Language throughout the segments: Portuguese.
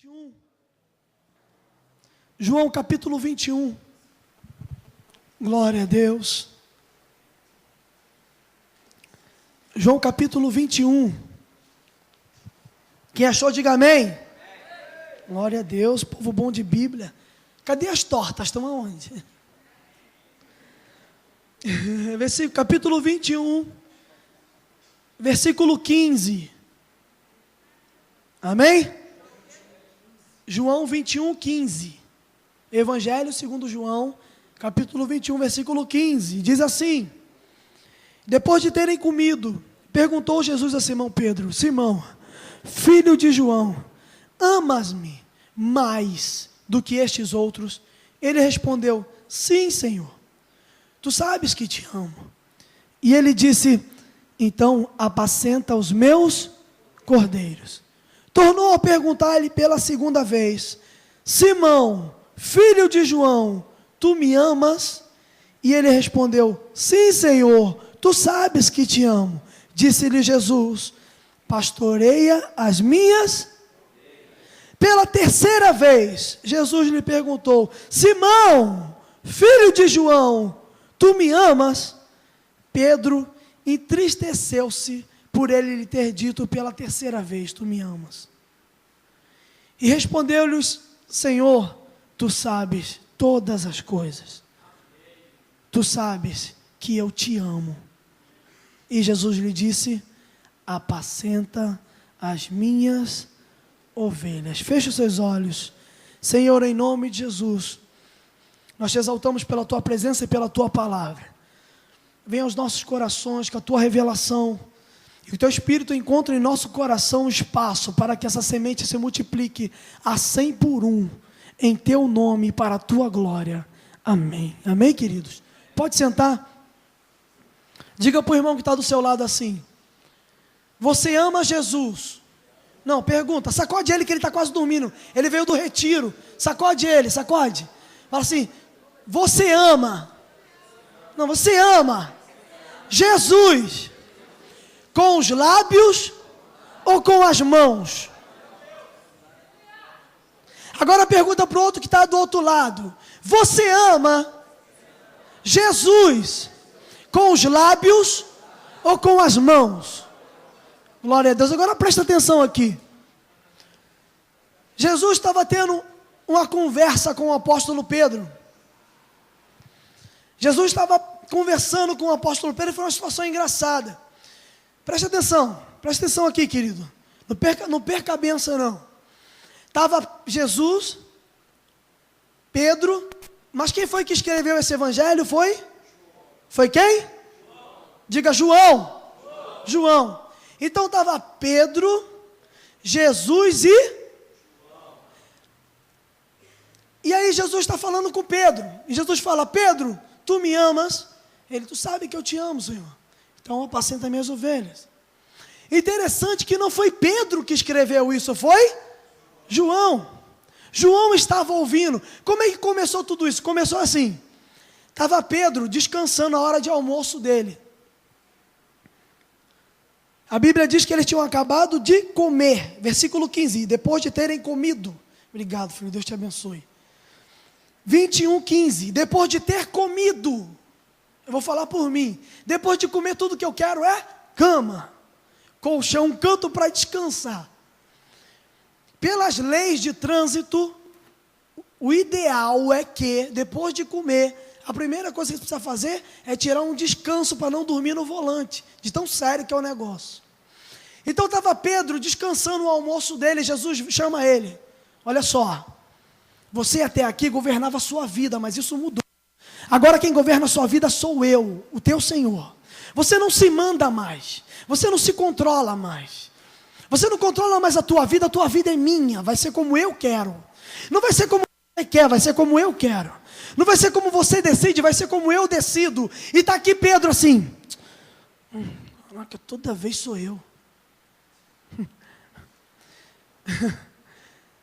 21. João capítulo 21. Glória a Deus. João capítulo 21. Quem achou, diga amém. Glória a Deus, povo bom de Bíblia. Cadê as tortas? Estão aonde? Capítulo 21, versículo 15. Amém? João 21, 15. Evangelho segundo João, capítulo 21, versículo 15. Diz assim: depois de terem comido, perguntou Jesus a Simão Pedro: Simão, filho de João, amas-me mais do que estes outros? Ele respondeu: sim, Senhor, tu sabes que te amo. E ele disse: então apacenta os meus cordeiros. Tornou a perguntar-lhe pela segunda vez: Simão, filho de João, tu me amas? E ele respondeu: sim, Senhor, tu sabes que te amo. Disse-lhe Jesus: pastoreia as minhas. Pela terceira vez, Jesus lhe perguntou: Simão, filho de João, tu me amas? Pedro entristeceu-se por ele lhe ter dito pela terceira vez: tu me amas. E respondeu-lhes: Senhor, tu sabes todas as coisas. Tu sabes que eu te amo. E Jesus lhe disse: apacenta as minhas ovelhas. Feche os seus olhos. Senhor, em nome de Jesus, nós te exaltamos pela tua presença e pela tua palavra. Venha aos nossos corações com a tua revelação, e o teu Espírito encontre em nosso coração espaço para que essa semente se multiplique a 100 por 1, em teu nome e para a tua glória. Amém. Amém, queridos? Pode sentar. Diga para o irmão que está do seu lado assim: você ama Jesus? Não, pergunta, sacode ele que ele está quase dormindo. Ele veio do retiro. Sacode ele, sacode. Fala assim: você ama? Não, você ama Jesus com os lábios ou com as mãos? Agora pergunta para o outro que está do outro lado: você ama Jesus com os lábios ou com as mãos? Glória a Deus. Agora presta atenção aqui. Jesus estava tendo uma conversa com o apóstolo Pedro. Jesus estava conversando com o apóstolo Pedro e foi uma situação engraçada. Presta atenção aqui, querido. Não perca a benção, não. Estava Jesus, Pedro, mas quem foi que escreveu esse evangelho? Foi quem? Diga João. João. Então estava Pedro, Jesus e aí Jesus está falando com Pedro. E Jesus fala: Pedro, tu me amas? Ele: tu sabe que eu te amo, Senhor. Então apacenta minhas ovelhas. Interessante que não foi Pedro que escreveu isso, foi João. João estava ouvindo. Como é que começou tudo isso? Começou assim: estava Pedro descansando a hora de almoço dele. A Bíblia diz que eles tinham acabado de comer, versículo 15, depois de terem comido. Obrigado, filho, Deus te abençoe. 21, 15, depois de ter comido, eu vou falar por mim, depois de comer tudo que eu quero é cama, colchão, um canto para descansar. Pelas leis de trânsito, o ideal é que, depois de comer, a primeira coisa que você precisa fazer é tirar um descanso para não dormir no volante, de tão sério que é o negócio. Então estava Pedro descansando o almoço dele. Jesus chama ele: olha só, você até aqui governava a sua vida, mas isso mudou. Agora quem governa a sua vida sou eu, o teu Senhor. Você não se manda mais, você não se controla mais, você não controla mais a tua vida é minha, vai ser como eu quero. Não vai ser como você quer, vai ser como eu quero. Não vai ser como você decide, vai ser como eu decido. E está aqui Pedro assim: caraca, toda vez sou eu.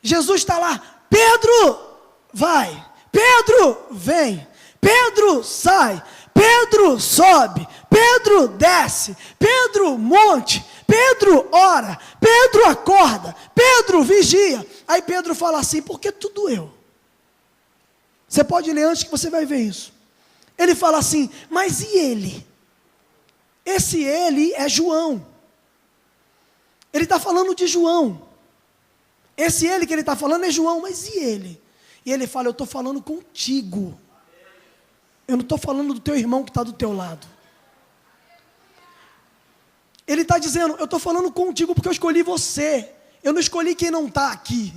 Jesus está lá: Pedro, vai. Pedro, vem. Pedro, sai. Pedro, sobe. Pedro, desce. Pedro, monte. Pedro ora, Pedro acorda, Pedro vigia. Aí Pedro fala assim: porque tudo doeu. Você pode ler antes que você vai ver isso. Ele fala assim: mas e ele? Esse ele é João. Ele está falando de João. Esse ele que ele está falando é João, mas e ele? E ele fala: eu estou falando contigo. Eu não estou falando do teu irmão que está do teu lado. Ele está dizendo: eu estou falando contigo porque eu escolhi você. Eu não escolhi quem não está aqui.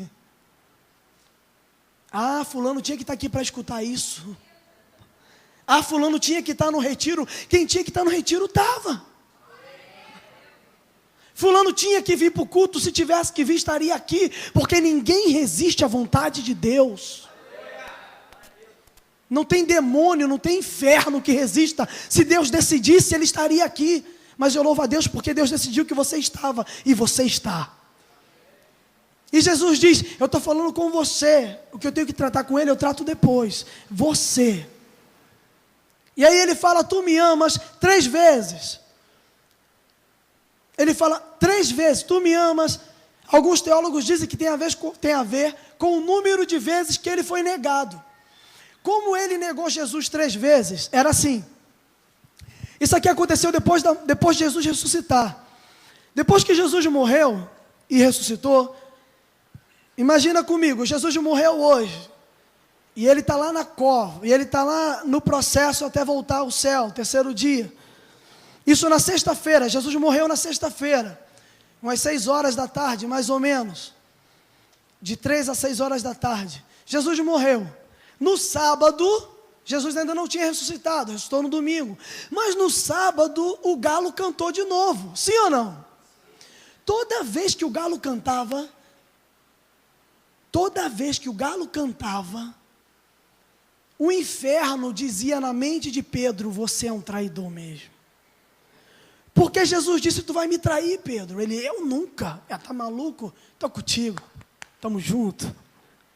Ah, fulano tinha que estar aqui para escutar isso. Ah, fulano tinha que estar no retiro. Quem tinha que estar no retiro estava. Fulano tinha que vir para o culto. Se tivesse que vir, estaria aqui. Porque ninguém resiste à vontade de Deus. Não tem demônio, não tem inferno que resista. Se Deus decidisse, Ele estaria aqui. Mas eu louvo a Deus porque Deus decidiu que você estava. E você está. E Jesus diz: eu estou falando com você. O que eu tenho que tratar com Ele, eu trato depois. Você. E aí Ele fala: tu me amas 3 vezes. Ele fala 3 vezes: tu me amas. Alguns teólogos dizem que tem a ver com o número de vezes que Ele foi negado. Como Ele negou Jesus 3 vezes? Era assim. Isso aqui aconteceu depois de Jesus ressuscitar. Depois que Jesus morreu e ressuscitou, imagina comigo, Jesus morreu hoje. E Ele está lá na cova. E Ele está lá no processo até voltar ao céu, 3º dia. Isso na sexta-feira. Jesus morreu na sexta-feira. Umas 6 horas da tarde, mais ou menos. De 3 a 6 horas da tarde. Jesus morreu. No sábado, Jesus ainda não tinha ressuscitado, ressuscitou no domingo. Mas no sábado, o galo cantou de novo. Sim ou não? Toda vez que o galo cantava, o inferno dizia na mente de Pedro: você é um traidor mesmo. Porque Jesus disse: tu vai me trair, Pedro. Ele: eu nunca. Tá maluco? Estou contigo. Estamos juntos.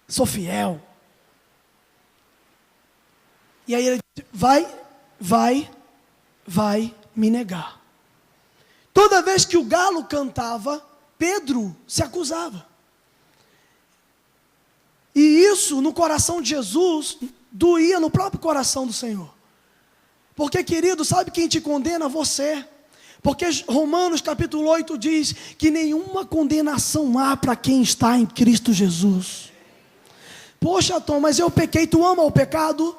Sou fiel. E aí ele disse: vai me negar. Toda vez que o galo cantava, Pedro se acusava. E isso no coração de Jesus doía no próprio coração do Senhor. Porque, querido, sabe quem te condena? Você. Porque Romanos capítulo 8 diz que nenhuma condenação há para quem está em Cristo Jesus. Poxa, Tom, mas eu pequei. Tu ama o pecado?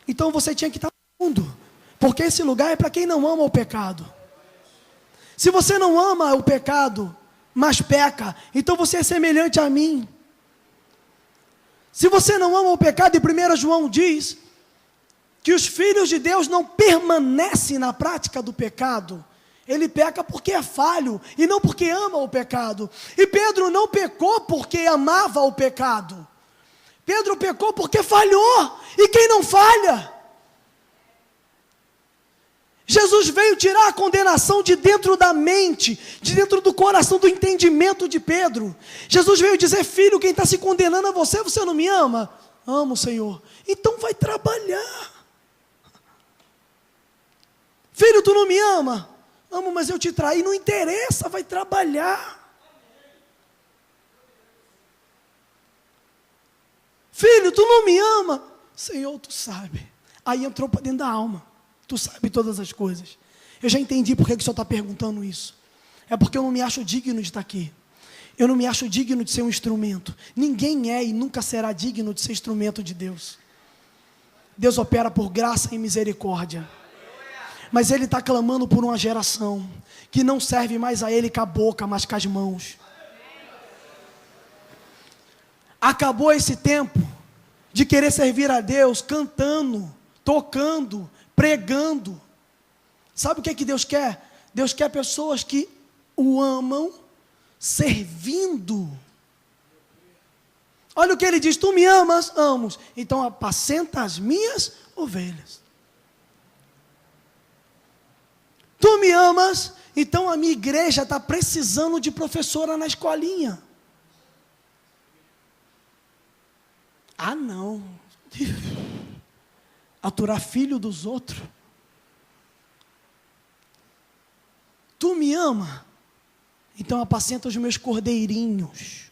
Então você tinha que estar no mundo. Porque esse lugar é para quem não ama o pecado. Se você não ama o pecado, mas peca, então você é semelhante a mim. Se você não ama o pecado, e 1 João diz que os filhos de Deus não permanecem na prática do pecado. Ele peca porque é falho e não porque ama o pecado. E Pedro não pecou porque amava o pecado. Pedro pecou porque falhou. E quem não falha? Jesus veio tirar a condenação de dentro da mente, de dentro do coração, do entendimento de Pedro. Jesus veio dizer: filho, quem está se condenando a você, você não me ama? Amo, Senhor. Então vai trabalhar. Filho, tu não me ama? Amo, mas eu te traí. Não interessa, vai trabalhar. Filho, tu não me ama? Senhor, tu sabe. Aí entrou para dentro da alma. Tu sabe todas as coisas. Eu já entendi por que o Senhor está perguntando isso. É porque eu não me acho digno de estar aqui. Eu não me acho digno de ser um instrumento. Ninguém é e nunca será digno de ser instrumento de Deus. Deus opera por graça e misericórdia. Mas Ele está clamando por uma geração que não serve mais a Ele com a boca, mas com as mãos. Acabou esse tempo de querer servir a Deus cantando, tocando, pregando. Sabe o que é que Deus quer? Deus quer pessoas que o amam servindo. Olha o que Ele diz: tu me amas? Amo. Então apacenta as minhas ovelhas. Tu me amas? Então a minha igreja está precisando de professora na escolinha. Ah, não. Aturar filho dos outros. Tu me ama? Então apacenta os meus cordeirinhos.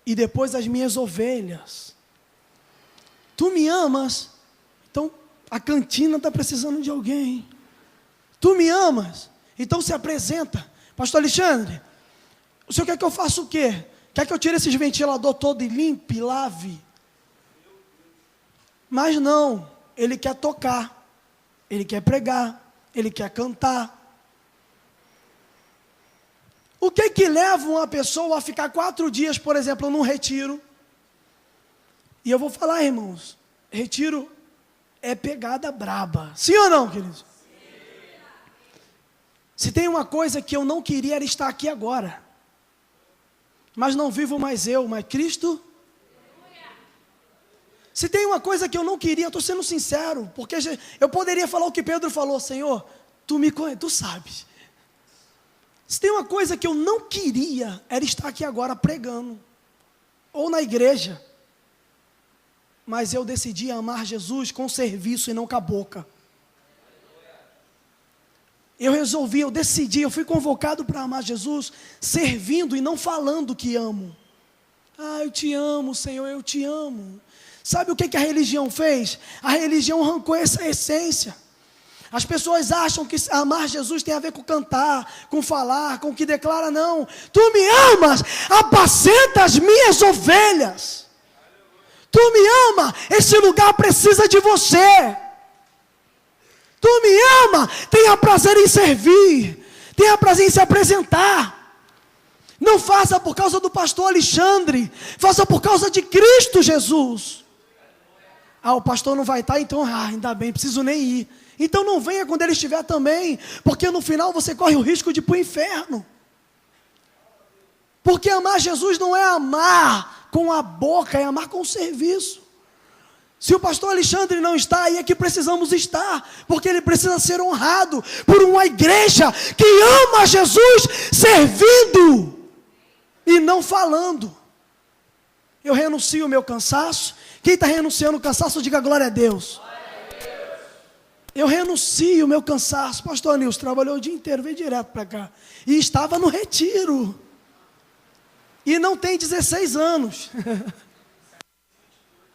E depois as minhas ovelhas. Tu me amas? Então a cantina está precisando de alguém. Tu me amas? Então se apresenta. Pastor Alexandre, o senhor quer que eu faça o quê? Quer que eu tire esses ventilador todo e limpe, lave? Mas não, ele quer tocar, ele quer pregar, ele quer cantar. O que leva uma pessoa a ficar 4 dias, por exemplo, num retiro? E eu vou falar, irmãos, retiro é pegada braba. Sim ou não, queridos? Sim. Se tem uma coisa que eu não queria era estar aqui agora. Mas não vivo mais eu, mas Cristo. Se tem uma coisa que eu não queria, eu estou sendo sincero, porque eu poderia falar o que Pedro falou, Senhor, tu me conheces, tu sabes. Se tem uma coisa que eu não queria, era estar aqui agora pregando, ou na igreja, mas eu decidi amar Jesus com serviço e não com a boca. Eu decidi, eu fui convocado para amar Jesus, servindo e não falando que amo. Ah, eu te amo, Senhor, eu te amo. Sabe o que a religião fez? A religião arrancou essa essência. As pessoas acham que amar Jesus tem a ver com cantar, com falar, com o que declara, não. Tu me amas, apacenta as minhas ovelhas. Tu me ama, esse lugar precisa de você. Tu me ama, tenha prazer em servir, tenha prazer em se apresentar. Não faça por causa do pastor Alexandre, faça por causa de Cristo Jesus. Ah, o pastor não vai estar, então, ainda bem, preciso nem ir. Então não venha quando ele estiver também, porque no final você corre o risco de ir para o inferno. Porque amar Jesus não é amar com a boca, é amar com o serviço. Se o pastor Alexandre não está, aí é que precisamos estar, porque ele precisa ser honrado por uma igreja que ama Jesus servindo e não falando. Eu renuncio o meu cansaço. Quem está renunciando o cansaço, diga glória a Deus. Eu renuncio o meu cansaço. Pastor Nilson trabalhou o dia inteiro, veio direto para cá. E estava no retiro. E não tem 16 anos.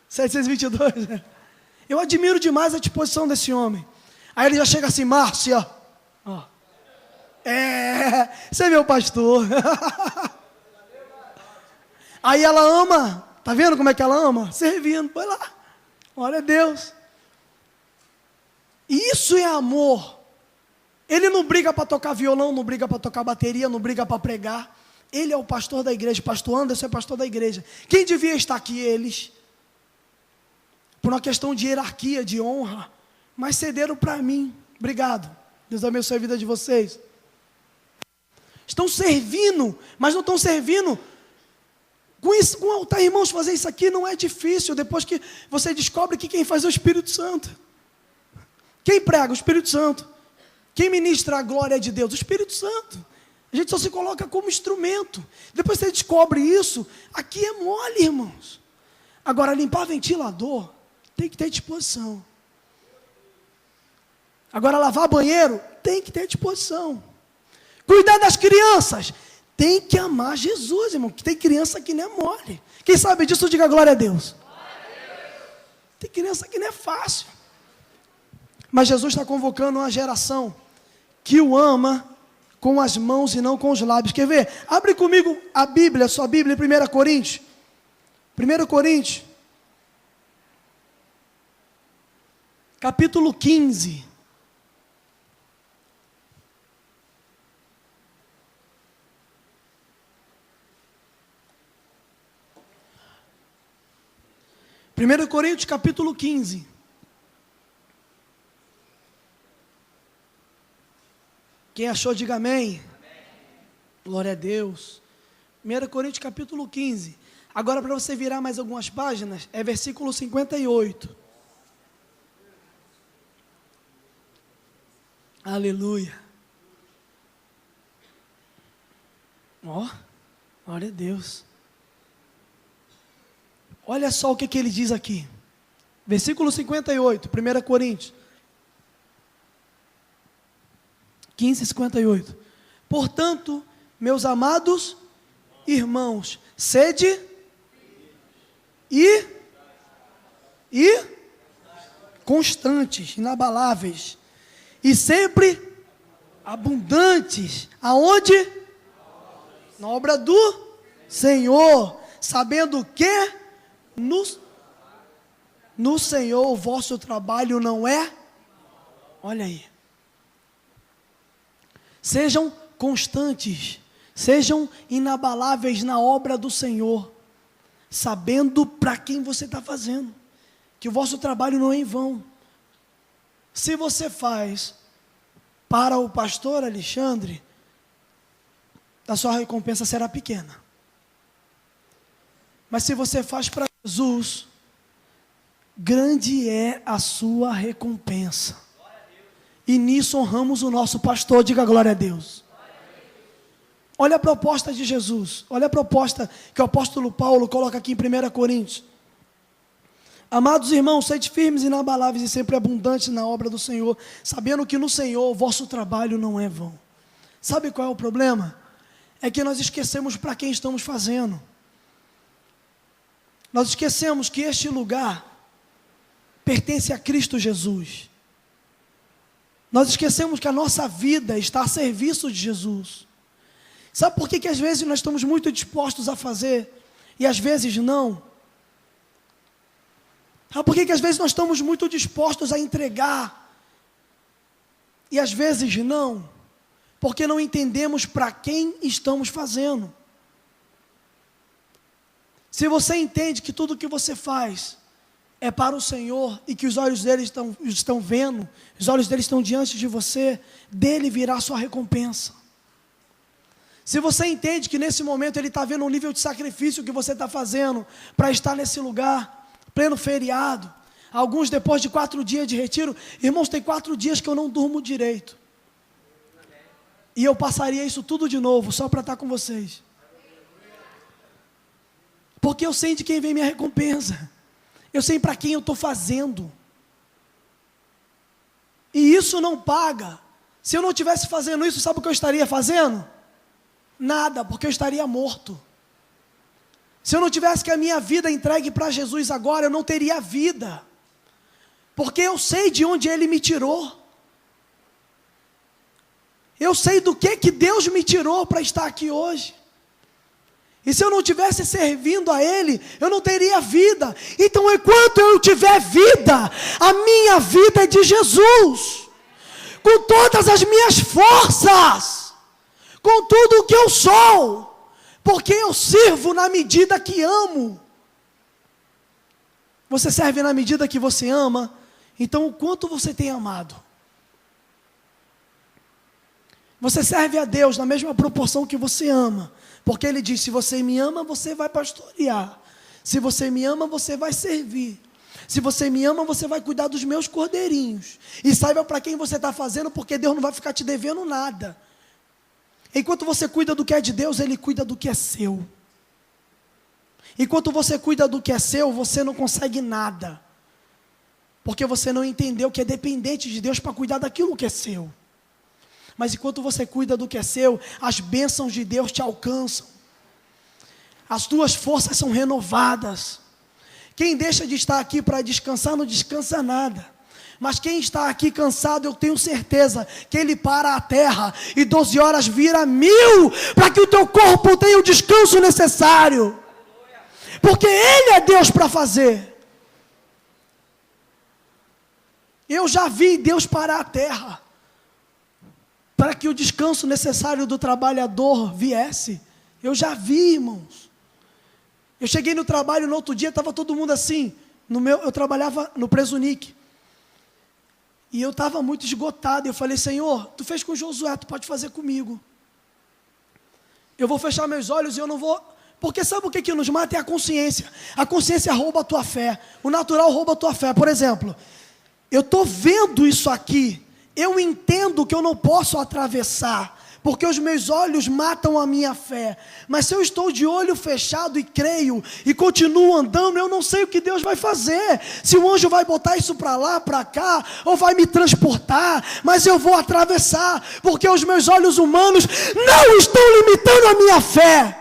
722, né? Eu admiro demais a disposição desse homem. Aí ele já chega assim, Márcia. Ó. Você é meu pastor. Aí ela ama. Tá vendo como é que ela ama? Servindo, vai lá. Glória a Deus. Isso é amor. Ele não briga para tocar violão, não briga para tocar bateria, não briga para pregar. Ele é o pastor da igreja. Pastor Anderson é pastor da igreja. Quem devia estar aqui? Eles. Por uma questão de hierarquia, de honra. Mas cederam para mim. Obrigado. Deus abençoe a vida de vocês. Estão servindo, mas não estão servindo com isso, com o altar. Irmãos, fazer isso aqui não é difícil. Depois que você descobre que quem faz é o Espírito Santo. Quem prega? O Espírito Santo. Quem ministra a glória de Deus? O Espírito Santo. A gente só se coloca como instrumento. Depois você descobre isso, aqui é mole, irmãos. Agora, limpar ventilador, tem que ter disposição. Agora, lavar banheiro, tem que ter disposição. Cuidar das crianças, tem que amar Jesus, irmão. Que tem criança que não é mole. Quem sabe disso, diga glória a Deus. Tem criança que não é fácil. Mas Jesus está convocando uma geração que o ama com as mãos e não com os lábios. Quer ver? Abre comigo a Bíblia, sua Bíblia, em 1 Coríntios. 1 Coríntios, capítulo 15. Primeiro Coríntios, capítulo 15. Quem achou, diga amém. Amém. Glória a Deus. 1 Coríntios, capítulo 15. Agora, para você virar mais algumas páginas, é versículo 58. Aleluia. Ó, glória a Deus. Olha só o que ele diz aqui. Versículo 58, 1 Coríntios. 15:58. Portanto, meus amados irmãos, sede e constantes, inabaláveis, e sempre abundantes. Aonde? Na obra do Senhor, sabendo que no Senhor o vosso trabalho não é. Olha aí. Sejam constantes, sejam inabaláveis na obra do Senhor, sabendo para quem você está fazendo, que o vosso trabalho não é em vão. Se você faz para o pastor Alexandre, a sua recompensa será pequena. Mas se você faz para Jesus, grande é a sua recompensa. E nisso honramos o nosso pastor, diga glória a Deus. Olha a proposta de Jesus, olha a proposta que o apóstolo Paulo coloca aqui em 1 Coríntios. Amados irmãos, sede firmes, inabaláveis e sempre abundantes na obra do Senhor, sabendo que no Senhor o vosso trabalho não é vão. Sabe qual é o problema? É que nós esquecemos para quem estamos fazendo. Nós esquecemos que este lugar pertence a Cristo Jesus. Nós esquecemos que a nossa vida está a serviço de Jesus. Sabe por que às vezes nós estamos muito dispostos a fazer e às vezes não? Sabe por que às vezes nós estamos muito dispostos a entregar e às vezes não? Porque não entendemos para quem estamos fazendo. Se você entende que tudo o que você faz é para o Senhor e que os olhos dele estão vendo, os olhos dele estão diante de você, dele virá a sua recompensa. Se você entende que nesse momento ele está vendo o nível de sacrifício que você está fazendo para estar nesse lugar, pleno feriado, alguns depois de 4 dias de retiro, irmãos, tem 4 dias que eu não durmo direito, e eu passaria isso tudo de novo, só para estar com vocês, porque eu sei de quem vem minha recompensa, eu sei para quem eu estou fazendo, e isso não paga. Se eu não estivesse fazendo isso, sabe o que eu estaria fazendo? Nada, porque eu estaria morto. Se eu não tivesse que a minha vida entregue para Jesus agora, eu não teria vida, porque eu sei de onde Ele me tirou, eu sei do que Deus me tirou para estar aqui hoje, e se eu não estivesse servindo a Ele, eu não teria vida. Então enquanto eu tiver vida, a minha vida é de Jesus, com todas as minhas forças, com tudo o que eu sou, porque eu sirvo na medida que amo. Você serve na medida que você ama, então o quanto você tem amado? Você serve a Deus na mesma proporção que você ama, porque Ele diz, se você me ama, você vai pastorear, se você me ama, você vai servir, se você me ama, você vai cuidar dos meus cordeirinhos, e saiba para quem você está fazendo, porque Deus não vai ficar te devendo nada. Enquanto você cuida do que é de Deus, Ele cuida do que é seu. Enquanto você cuida do que é seu, você não consegue nada, porque você não entendeu que é dependente de Deus para cuidar daquilo que é seu. Mas enquanto você cuida do que é seu, as bênçãos de Deus te alcançam, as tuas forças são renovadas. Quem deixa de estar aqui para descansar, não descansa nada. Mas quem está aqui cansado, eu tenho certeza que ele para a terra e 12 horas vira 1000, para que o teu corpo tenha o descanso necessário, porque Ele é Deus para fazer. Eu já vi Deus parar a terra, para que o descanso necessário do trabalhador viesse. Eu já vi, irmãos. Eu cheguei no trabalho no outro dia, estava todo mundo assim, eu trabalhava no Presunic, e eu estava muito esgotado. Eu falei, Senhor, Tu fez com Josué, Tu pode fazer comigo. Eu vou fechar meus olhos e eu não vou... Porque sabe o que nos mata? É a consciência. A consciência rouba a tua fé. O natural rouba a tua fé. Por exemplo, eu estou vendo isso aqui. Eu entendo que eu não posso atravessar, porque os meus olhos matam a minha fé. Mas se eu estou de olho fechado e creio, e continuo andando, eu não sei o que Deus vai fazer. Se o anjo vai botar isso para lá, para cá, ou vai me transportar, mas eu vou atravessar, porque os meus olhos humanos não estão limitando a minha fé.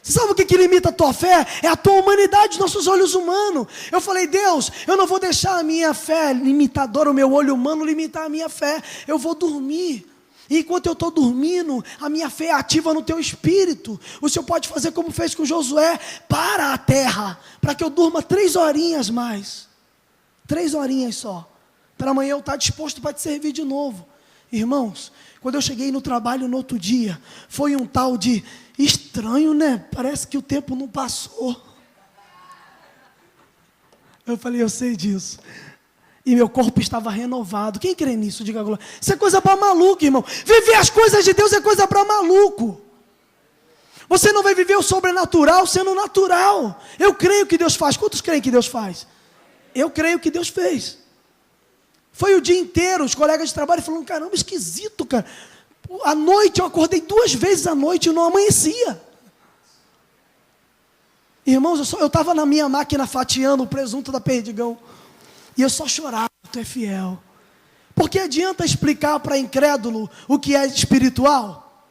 Você sabe o que limita a tua fé? É a tua humanidade, os nossos olhos humanos. Eu falei, Deus, eu não vou deixar a minha fé limitadora, o meu olho humano limitar a minha fé. Eu vou dormir. E enquanto eu estou dormindo, a minha fé é ativa no teu espírito. O Senhor pode fazer como fez com Josué, para a terra, para que eu durma 3 horinhas mais. 3 horinhas só. Para amanhã eu estar disposto para te servir de novo. Irmãos, quando eu cheguei no trabalho no outro dia, foi um tal de estranho, né? Parece que o tempo não passou. Eu falei, eu sei disso. E meu corpo estava renovado. Quem crê nisso? Diga glória. Isso é coisa para maluco, irmão. Viver as coisas de Deus é coisa para maluco. Você não vai viver o sobrenatural sendo natural. Eu creio que Deus faz. Quantos creem que Deus faz? Eu creio que Deus fez. Foi o dia inteiro, os colegas de trabalho falando, caramba, esquisito, cara. À noite, eu acordei 2 vezes à noite e não amanhecia. Irmãos, eu estava na minha máquina fatiando o presunto da Perdigão. E eu só chorava, tu é fiel. Porque adianta explicar para incrédulo o que é espiritual?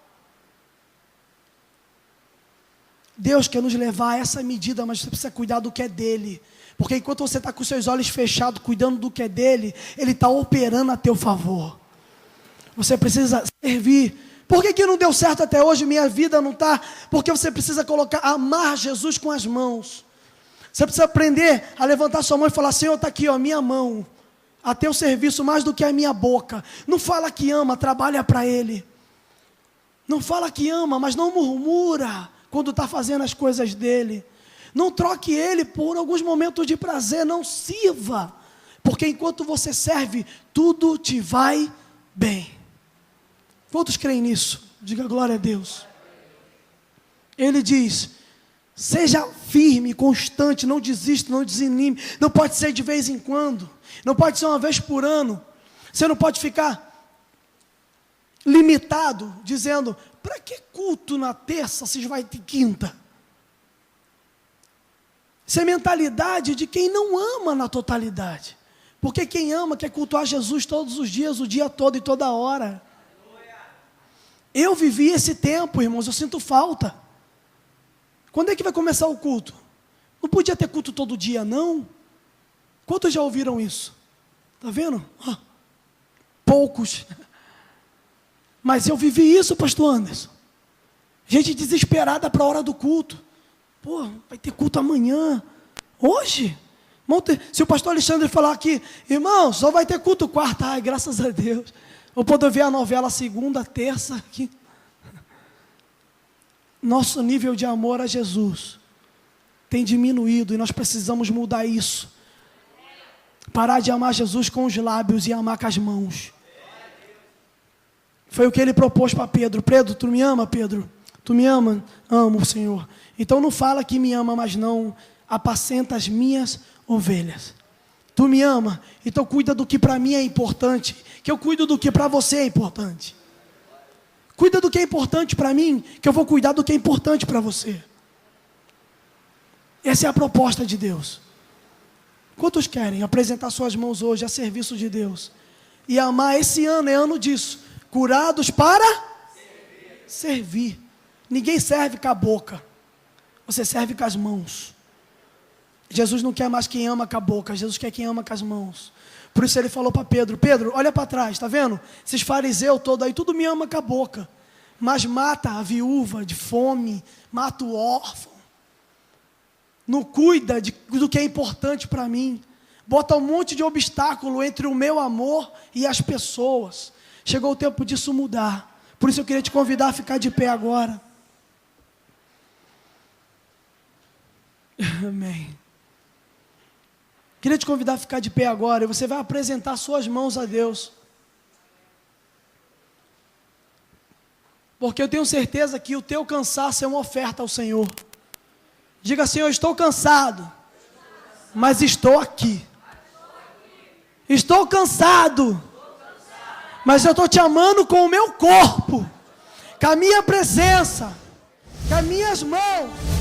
Deus quer nos levar a essa medida, mas você precisa cuidar do que é dele. Porque enquanto você está com seus olhos fechados, cuidando do que é dele, ele está operando a teu favor. Você precisa servir. Por que não deu certo até hoje? Minha vida não está. Porque você precisa amar Jesus com as mãos. Você precisa aprender a levantar sua mão e falar, Senhor, está aqui, ó, minha mão. A teu serviço mais do que a minha boca. Não fala que ama, trabalha para Ele. Não fala que ama, mas não murmura quando está fazendo as coisas dEle. Não troque Ele por alguns momentos de prazer, não sirva. Porque enquanto você serve, tudo te vai bem. Quantos creem nisso? Diga glória a Deus. Ele diz, seja firme, constante, não desista, não desanime. Não pode ser de vez em quando. Não pode ser uma vez por ano. Você não pode ficar limitado, dizendo, para que culto na terça se vai ter quinta? Isso é mentalidade de quem não ama na totalidade. Porque quem ama quer cultuar Jesus todos os dias, o dia todo e toda hora. Eu vivi esse tempo, irmãos, eu sinto falta. Quando é que vai começar o culto? Não podia ter culto todo dia, não? Quantos já ouviram isso? Está vendo? Poucos. Mas eu vivi isso, pastor Anderson. Gente desesperada para a hora do culto. Pô, vai ter culto amanhã. Hoje? Se o pastor Alexandre falar aqui, irmão, só vai ter culto quarta. Ai, graças a Deus. Eu posso ver a novela segunda, terça aqui. Nosso nível de amor a Jesus tem diminuído e nós precisamos mudar isso. Parar de amar Jesus com os lábios e amar com as mãos. Foi o que ele propôs para Pedro. Pedro, tu me ama, Pedro? Tu me ama? Amo, Senhor. Então não fala que me ama, mas não apacenta as minhas ovelhas. Tu me ama? Então cuida do que para mim é importante, que eu cuido do que para você é importante. Cuida do que é importante para mim, que eu vou cuidar do que é importante para você. Essa é a proposta de Deus. Quantos querem apresentar suas mãos hoje a serviço de Deus? E amar esse ano, é ano disso. Curados para servir. Ninguém serve com a boca. Você serve com as mãos. Jesus não quer mais quem ama com a boca. Jesus quer quem ama com as mãos. Por isso ele falou para Pedro, Pedro, olha para trás, está vendo? Esses fariseus todos aí, tudo me ama com a boca. Mas mata a viúva de fome, mata o órfão. Não cuida do que é importante para mim. Bota um monte de obstáculo entre o meu amor e as pessoas. Chegou o tempo disso mudar. Por isso eu queria te convidar a ficar de pé agora. Amém. Queria te convidar a ficar de pé agora. E você vai apresentar suas mãos a Deus. Porque eu tenho certeza que o teu cansaço é uma oferta ao Senhor. Diga assim, eu estou cansado, mas estou aqui. Estou cansado, mas eu estou te amando com o meu corpo. que a minha presença, que as minhas mãos